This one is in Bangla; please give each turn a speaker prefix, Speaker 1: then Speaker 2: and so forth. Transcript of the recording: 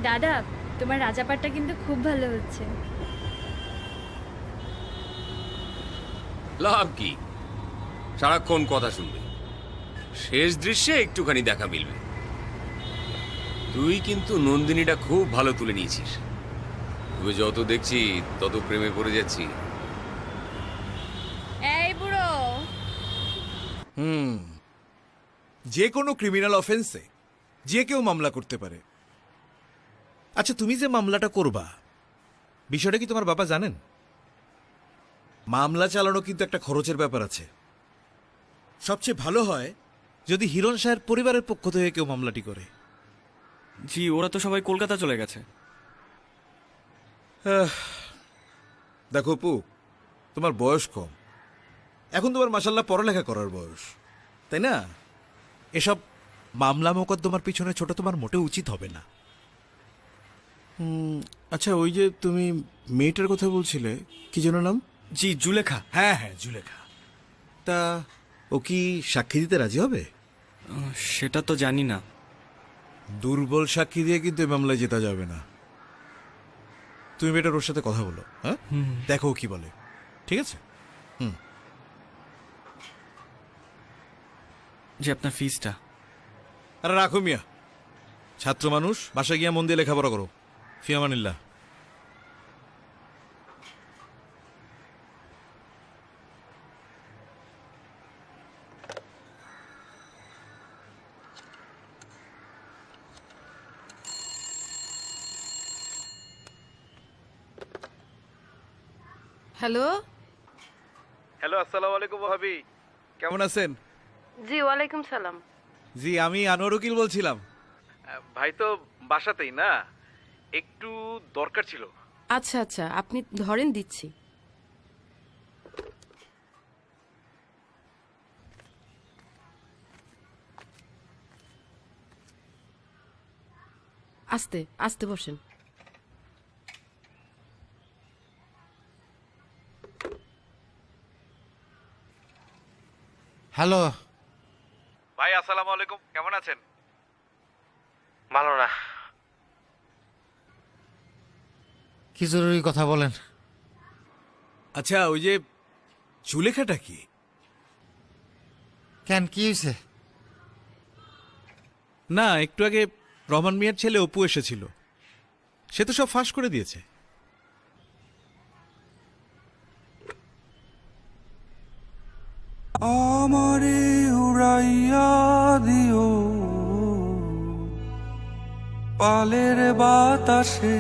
Speaker 1: দাদা, তোমার রাজাপাটটা কিন্তু খুব ভালো হচ্ছে।
Speaker 2: লাভ কি? সারাক্ষণ কথা শুনবে, শেষ দৃশ্যে একটুখানি দেখা মিলবে। তুই কিন্তু নন্দিনীটা খুব ভালো তুলে নিয়েছিস। তুই যত দেখছি তত প্রেমে পড়ে যাচ্ছি।
Speaker 1: এই বুড়ো,
Speaker 3: যে কোনো ক্রিমিনাল অফেন্সে যে কেউ মামলা করতে পারে। আচ্ছা, তুমি যে মামলাটা করবা, বিষয়টা কি তোমার বাবা জানেন? মামলা চালানো কিন্তু একটা খরচের ব্যাপার আছে। সবচেয়ে ভালো হয় যদি হিরণ শাহের পরিবারের পক্ষ থেকে কেউ মামলাটি করে।
Speaker 4: জি, ওরা তো সবাই কলকাতা চলে গেছে।
Speaker 3: দেখো অপু, তোমার বয়স কম, এখন তোমার মাশাল্লাহ পড়ালেখা করার বয়স, তাই না? এসব মামলা মোকদ্দমার পিছনে ছোট তোমার মোটেও উচিত হবে না।
Speaker 5: আচ্ছা, ওই যে তুমি মেয়েটার কথা বলছিলে, কি যেন নাম?
Speaker 4: জি, জুলেখা।
Speaker 3: হ্যাঁ হ্যাঁ, জুলেখা। তা ও কি সাক্ষী দিতে রাজি হবে?
Speaker 4: সেটা তো জানি না।
Speaker 3: দুর্বল সাক্ষী দিয়ে কিন্তু এই মামলায় জেতা যাবে না। তুমি বেটার ওর সাথে কথা বলো, হ্যাঁ? দেখো ও কি বলে, ঠিক আছে?
Speaker 4: যে আপনার ফিসটা।
Speaker 3: আরে রাখো মিয়া, ছাত্র মানুষ, বাসায় গিয়া মন দিয়ে লেখাপড়া করো। ফিয়ামানিল্লাহ।
Speaker 6: হ্যালো।
Speaker 3: হ্যালো, আসসালামু আলাইকুম ভাবি, কেমন আছেন?
Speaker 6: জি, ওয়ালাইকুম সালাম।
Speaker 3: জি, আমি আনোয়ার উকিল বলছিলাম। ভাই তো বাসাতেই না, একটু দরকার ছিল।
Speaker 6: আচ্ছা আচ্ছা, আপনি ধরেন, দিচ্ছি। আস্তে আস্তে বসেন।
Speaker 7: হ্যালো।
Speaker 3: ভাই আসসালামু আলাইকুম, কেমন আছেন?
Speaker 7: ভালো না। কি জরুরি কথা বলেন?
Speaker 3: আচ্ছা, ওই যে জুলেখাটা কি?
Speaker 7: কেন, কি হয়েছে?
Speaker 3: না, একটু আগে রহমান মিয়ার ছেলে অপু এসেছিল, সে তো সব ফাঁস করে দিয়েছে।
Speaker 8: আমারে উড়াইয়া দিও পালের বাতাসে,